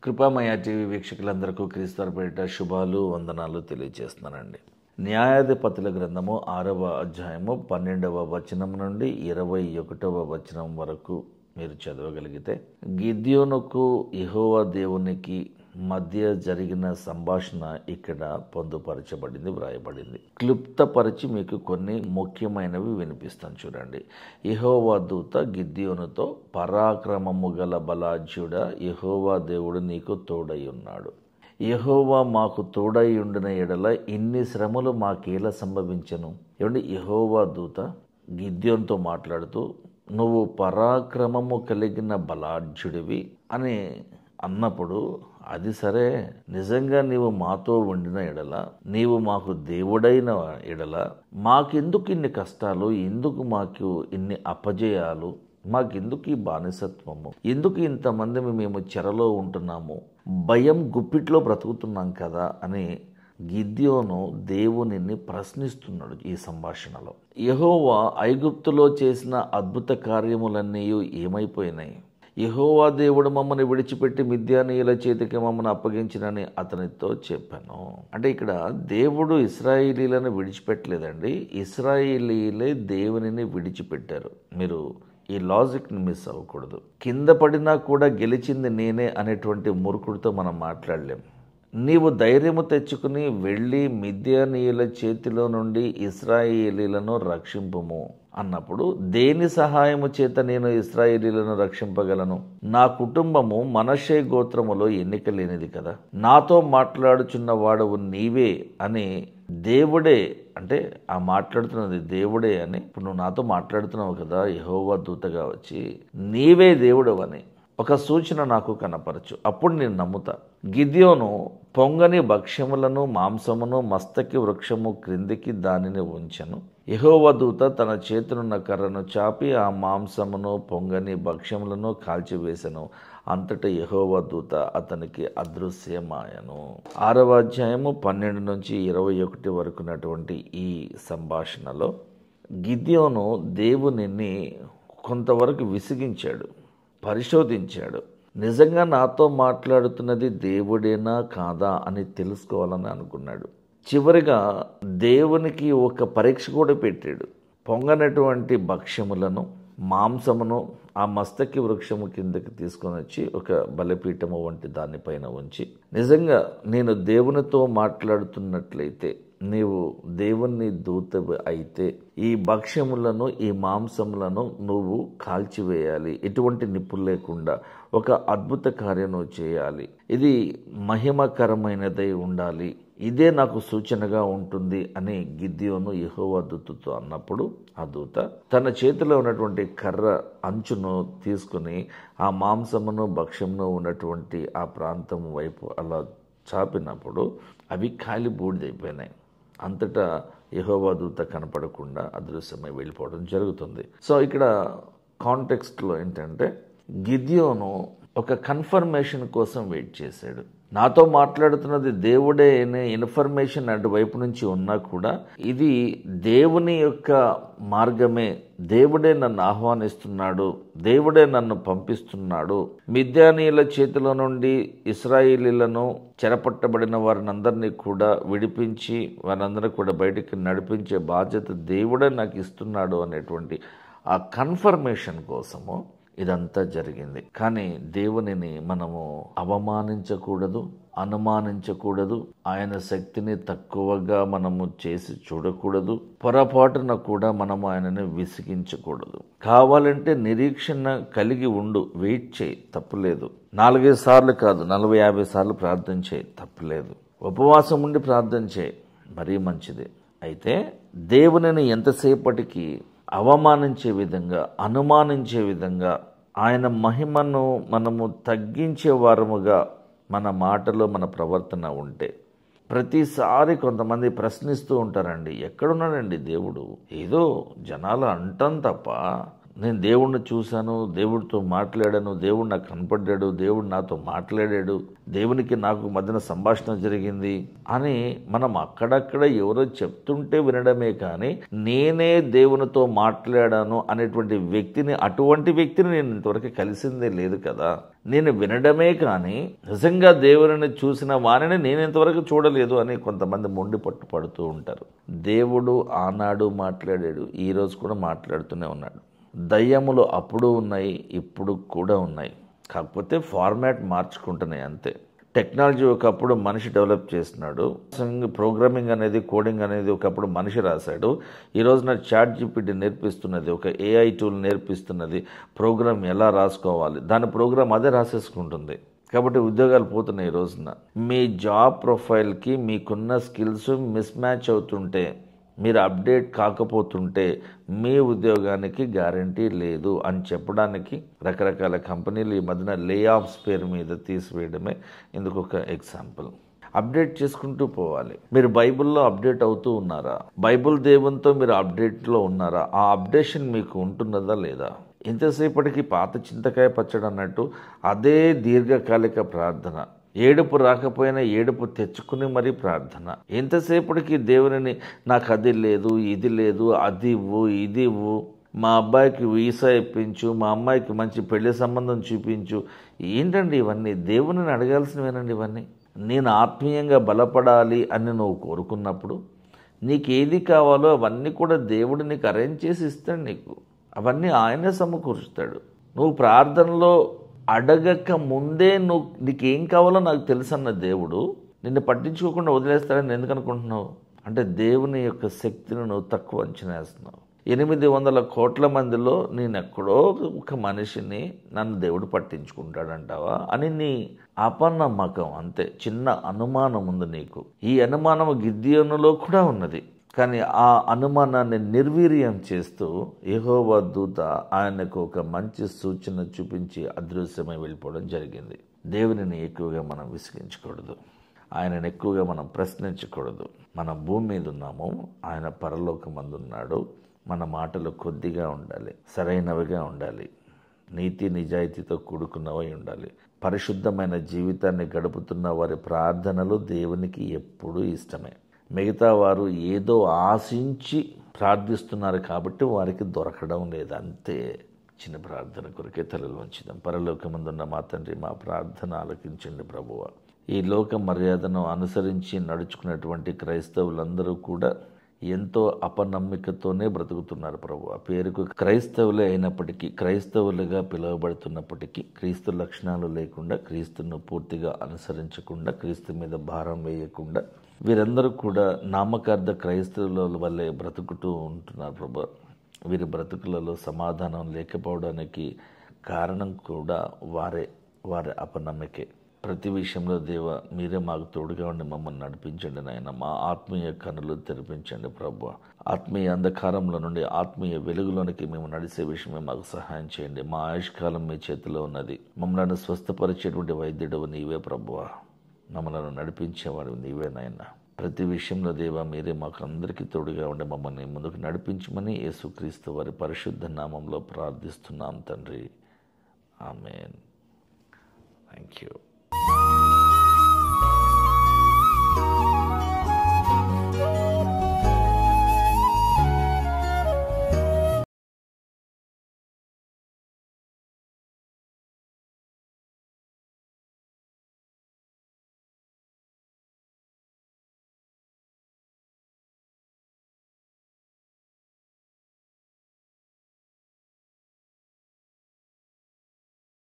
కృపామయ TV వీక్షకులందరికీ క్రీస్తు పేరిట శుభాలు వందనాలు తెలియజేస్తున్నానండి. న్యాయాధిపతుల గ్రంథము 6వ అధ్యాయము 12వ వచనం నుండి 21వ వచనం వరకు మీరు చదవగలిగితే గిద్యోనుకు యెహోవా దేవునికి మధ్య జరిగిన సంభాషణ ఇక్కడ పొందుపరచబడింది, వ్రాయబడింది. క్లుప్తపరిచి మీకు కొన్ని ముఖ్యమైనవి వినిపిస్తాను చూడండి. యెహోవా దూత గిద్యోనుతో, పరాక్రమము గల బలాఢ్యుడా, యెహోవా దేవుడు నీకు తోడై ఉన్నాడు. యెహోవా మాకు తోడై ఉండిన ఎడల ఇన్ని శ్రమలు మాకేలా సంభవించను. ఏమంటే యెహోవా దూత గిద్యోనుతో మాట్లాడుతూ, నువ్వు పరాక్రమము కలిగిన బలాఢ్యుడివి అని అన్నప్పుడు, అది సరే, నిజంగా నీవు మాతో ఉండిన ఎడల, నీవు మాకు దేవుడైన ఎడల, మాకెందుకు ఇన్ని కష్టాలు, ఎందుకు మాకు ఇన్ని అపజయాలు, మాకెందుకు ఈ బానిసత్వము, ఎందుకు ఇంతమంది మేము చెరలో ఉంటున్నాము, భయం గుప్పిట్లో బ్రతుకుతున్నాం కదా అని గిద్యోను దేవునిని ప్రశ్నిస్తున్నాడు ఈ సంభాషణలో. యెహోవా ఐగుప్తులో చేసిన అద్భుత కార్యములన్నీ ఏమైపోయినాయి? యెహోవా దేవుడు మమ్మల్ని విడిచిపెట్టి మిద్యానీయుల చేతికి మమ్మల్ని అప్పగించినని అతనితో చెప్పాను. అంటే ఇక్కడ దేవుడు ఇశ్రాయేలీలను విడిచిపెట్టలేదండి, ఇశ్రాయేలీలే దేవునిని విడిచిపెట్టారు. మీరు ఈ లాజిక్ని మిస్ అవ్వకూడదు. కింద పడినా కూడా గెలిచింది నేనే అనేటువంటి మూర్ఖుడితో మనం మాట్లాడలేం. నీవు ధైర్యము తెచ్చుకుని వెళ్ళి మిద్యానీయుల చేతిలో నుండి ఇశ్రాయేలీలను రక్షింపుము అన్నప్పుడు, దేని సహాయము చేత నేను ఇశ్రాయేలీలను రక్షింపగలను? నా కుటుంబము మనష్షే గోత్రములో ఎన్నిక లేనిది కదా, నాతో మాట్లాడుచున్న వాడవు నీవే అని దేవుడే, అంటే ఆ మాట్లాడుతున్నది దేవుడే అని, ఇప్పుడు నువ్వు నాతో మాట్లాడుతున్నావు కదా యెహోవా దూతగా వచ్చి, నీవే దేవుడు అని ఒక సూచన నాకు కనపరచు, అప్పుడు నేను నమ్ముతా. గిద్యోను పొంగని భక్ష్యములను మాంసమును మస్తకి వృక్షము క్రిందికి దానిని ఉంచెను. యెహోవా దూత తన చేతునున్న కర్రను చాపి ఆ మాంసమును పొంగని భక్ష్యములను కాల్చివేసెను. అంతటా యెహోవా దూత అతనికి అదృశ్యమాయను. 6వ అధ్యాయము 12 నుంచి 21 వరకు ఉన్నటువంటి ఈ సంభాషణలో గిద్యోను దేవునిని కొంతవరకు విసిగించాడు, పరిశోధించాడు. నిజంగా నాతో మాట్లాడుతున్నది దేవుడేనా కాదా అని తెలుసుకోవాలని అనుకున్నాడు. చివరిగా దేవునికి ఒక పరీక్ష కూడా పెట్టాడు. పొంగనటువంటి భక్ష్యములను మాంసమును ఆ మస్తకి వృక్షము కిందకి తీసుకొని వచ్చి ఒక బలిపీఠము వంటి దానిపైన ఉంచి, నిజంగా నేను దేవునితో మాట్లాడుతున్నట్లయితే, నీవు దేవుని దూత అయితే ఈ భక్ష్యములను ఈ మాంసములను నువ్వు కాల్చివేయాలి, ఎటువంటి నిప్పులు లేకుండా ఒక అద్భుత కార్యం చేయాలి, ఇది మహిమకరమైనదై ఉండాలి, ఇదే నాకు సూచనగా ఉంటుంది అని గిద్యోను యెహోవా దూతతో అన్నప్పుడు, ఆ దూత తన చేతిలో ఉన్నటువంటి కర్ర అంచును తీసుకుని ఆ మాంసమును భక్ష్యమును ఉన్నటువంటి ఆ ప్రాంతం వైపు అలా చాపినప్పుడు అవి కాలి బూడిదైపోయినాయి. అంతటా యెహోవా దూత కనపడకుండా అదృశ్యమై వెళ్ళిపోవడం జరుగుతుంది. సో ఇక్కడ కాంటెక్స్ట్లో ఏంటంటే, గిద్యోను ఒక కన్ఫర్మేషన్ కోసం వెయిట్ చేశాడు. నాతో మాట్లాడుతున్నది దేవుడే అనే ఇన్ఫర్మేషన్ అటువైపు నుంచి ఉన్నా కూడా, ఇది దేవుని యొక్క మార్గమే, దేవుడే నన్ను ఆహ్వానిస్తున్నాడు, దేవుడే నన్ను పంపిస్తున్నాడు, మిద్యానీయుల చేతిలో నుండి ఇశ్రాయేలీలను చెరపట్టబడిన వారినందరినీ కూడా విడిపించి వారందరినీ కూడా బయటికి నడిపించే బాధ్యత దేవుడే నాకు ఇస్తున్నాడు అనేటువంటి ఆ కన్ఫర్మేషన్ కోసము ఇదంతా జరిగింది. కానీ దేవునిని మనము అవమానించకూడదు, అనుమానించకూడదు, ఆయన శక్తిని తక్కువగా మనము చేసి చూడకూడదు, పొరపాటున కూడా మనము ఆయనని విసిగించకూడదు. కావాలంటే నిరీక్షణ కలిగి ఉండు, వెయిట్ చేయి, తప్పులేదు. 4-5 సార్లు కాదు, 40-50 సార్లు ప్రార్థన చేయి, తప్పులేదు. ఉపవాసం ఉండి ప్రార్థన చేయి, మరీ మంచిది. అయితే దేవునిని ఎంతసేపటికి అవమానించే విధంగా, అనుమానించే విధంగా, ఆయన మహిమను మనము తగ్గించే వారముగా మన మాటలో మన ప్రవర్తన ఉంటే, ప్రతిసారి కొంతమంది ప్రశ్నిస్తూ ఉంటారండి, ఎక్కడున్నాడండి దేవుడు, ఏదో జనాలు అంటాం తప్ప నేను దేవుణ్ణి చూశాను, దేవుడితో మాట్లాడాను, దేవుడు నాకు కనపడ్డాడు, దేవుడు నాతో మాట్లాడాడు, దేవునికి నాకు మధ్యన సంభాషణ జరిగింది అని మనం అక్కడక్కడ ఎవరో చెప్తుంటే వినడమే కానీ నేనే దేవునితో మాట్లాడాను అనేటువంటి వ్యక్తిని, అటువంటి వ్యక్తిని నేను ఇంతవరకు కలిసిందే లేదు కదా. నేను వినడమే కానీ నిజంగా దేవుని చూసిన వారిని నేను ఇంతవరకు చూడలేదు అని కొంతమంది మొండి పట్టు పడుతూ ఉంటారు. దేవుడు ఆనాడు మాట్లాడాడు, ఈరోజు కూడా మాట్లాడుతూనే ఉన్నాడు. దయ్యములు అప్పుడు ఉన్నాయి, ఇప్పుడు కూడా ఉన్నాయి. కాకపోతే ఫార్మాట్ మార్చుకుంటున్నాయి అంతే. టెక్నాలజీ ఒకప్పుడు మనిషి డెవలప్ చేస్తున్నాడు. ప్రోగ్రామింగ్ అనేది, కోడింగ్ అనేది ఒకప్పుడు మనిషి రాశాడు. ఈ రోజున చాట్ జీపీటీ నేర్పిస్తున్నది, ఒక ఏఐ టూల్ నేర్పిస్తున్నది ప్రోగ్రామ్ ఎలా రాసుకోవాలి. దాని ప్రోగ్రామ్ అదే రాసేసుకుంటుంది. కాబట్టి ఉద్యోగాలు పోతున్నాయి. ఈ రోజున మీ జాబ్ ప్రొఫైల్కి మీకున్న స్కిల్స్ మిస్ మ్యాచ్ అవుతుంటే, మీరు అప్డేట్ కాకపోతుంటే మీ ఉద్యోగానికి గ్యారంటీ లేదు అని చెప్పడానికి రకరకాల కంపెనీలు ఈ మధ్యన లే ఆఫ్స్ పేరు మీద తీసివేయడమే ఇందుకు ఒక ఎగ్జాంపుల్. అప్డేట్ చేసుకుంటూ పోవాలి. మీరు బైబిల్లో అప్డేట్ అవుతూ ఉన్నారా? బైబిల్ దేవునితో మీరు అప్డేట్లో ఉన్నారా? ఆ అప్డేషన్ మీకు ఉంటున్నదా లేదా? ఎంతసేపటికి పాత చింతకాయ పచ్చడి అన్నట్టు అదే దీర్ఘకాలిక ప్రార్థన. ఏడుపు రాకపోయినా ఏడుపు తెచ్చుకుని మరీ ప్రార్థన. ఎంతసేపటికి దేవుని నాకు అది లేదు, ఇది లేదు, అది ఇవ్వు, ఇది ఇవ్వు, మా అబ్బాయికి వీసా ఇప్పించు, మా అమ్మాయికి మంచి పెళ్లి సంబంధం చూపించు. ఏంటండి ఇవన్నీ? దేవుని అడగాల్సినవేనండి ఇవన్నీ. నేను ఆత్మీయంగా బలపడాలి అని నువ్వు కోరుకున్నప్పుడు నీకు ఏది కావాలో అవన్నీ కూడా దేవుడు నీకు అరేంజ్ చేసి ఇస్తాడు. నీకు అవన్నీ ఆయనే సమకూరుస్తాడు. నువ్వు ప్రార్థనలో అడగక ముందే నీకేం కావాలో నాకు తెలుసన్న దేవుడు నిన్ను పట్టించుకోకుండా వదిలేస్తాడని ఎందుకు అనుకుంటున్నావు? అంటే దేవుని యొక్క శక్తిని నువ్వు తక్కువ అంచనా వేస్తున్నావు. 800 కోట్ల మందిలో నేను ఎక్కడో ఒక మనిషిని నన్ను దేవుడు పట్టించుకుంటాడంటావా అని నీ అపనమ్మకం. అంతే. చిన్న అనుమానం ఉంది నీకు. ఈ అనుమానం గిద్యోనులో కూడా ఉన్నది. కానీ ఆ అనుమానాన్ని నిర్వీర్యం చేస్తూ యెహోవా దూత ఆయనకు ఒక మంచి సూచన చూపించి అదృశ్యమై వెళ్ళిపోవడం జరిగింది. దేవునిని ఎక్కువగా మనం విసిగించకూడదు, ఆయనను ఎక్కువగా మనం ప్రశ్నించకూడదు. మన భూమి మీద ఉన్నాము, ఆయన పరలోకమందున్నాడు. మన మాటలు కొద్దిగా ఉండాలి, సరైనవిగా ఉండాలి, నీతి నిజాయితీతో కూడుకున్నవై ఉండాలి. పరిశుద్ధమైన జీవితాన్ని గడుపుతున్న వారి ప్రార్థనలు దేవునికి ఎప్పుడూ ఇష్టమే. మిగతా వారు ఏదో ఆశించి ప్రార్థిస్తున్నారు కాబట్టి వారికి దొరకడం లేదు, అంతే. చిన్న ప్రార్థన కొరకే తలలు వంచుదాం. పరలోకమందున్న మా తండ్రి, మా ప్రార్థన ఆలకించండి ప్రభువా. ఈ లోక మర్యాదను అనుసరించి నడుచుకున్నటువంటి క్రైస్తవులందరూ కూడా ఎంతో అపనమ్మికతోనే బ్రతుకుతున్నారు ప్రభువా. పేరుకు క్రైస్తవులే అయినప్పటికీ, క్రైస్తవులుగా పిలువబడుతున్నప్పటికీ క్రీస్తు లక్షణాలు లేకుండా, క్రీస్తును పూర్తిగా అనుసరించకుండా, క్రీస్తు మీద భారం వేయకుండా వీరందరూ కూడా నామకార్థ క్రైస్తవుల వల్లే బ్రతుకుతూ ఉంటున్నారు ప్రభు. వీరి బ్రతుకులలో సమాధానం లేకపోవడానికి కారణం కూడా వారి అపనమ్మకే. ప్రతి విషయంలో దేవ మీరే మాకు తోడుగా ఉండి మమ్మల్ని నడిపించండి నాయన. మా ఆత్మీయ కనులు తెరిపించండి ప్రభు. ఆత్మీయ అంధకారంలో నుండి ఆత్మీయ వెలుగులోనికి మేము నడిచే విషయమే మాకు సహాయం చేయండి. మా ఆయుష్కాలం మీ చేతిలో ఉన్నది. మమ్మల్ని స్వస్థపరిచేటువంటి వైద్యుడు నీవే ప్రభువా. మమ్మల్ని నడిపించేవాడు నీవే నాయన. ప్రతి విషయంలో దేవా మీరే మాకు అందరికీ తోడుగా ఉండి మమ్మల్ని ముందుకు నడిపించమని యేసుక్రీస్తు వారి పరిశుద్ధ నామంలో ప్రార్థిస్తున్నాం తండ్రి. ఆమేన్. Thank you.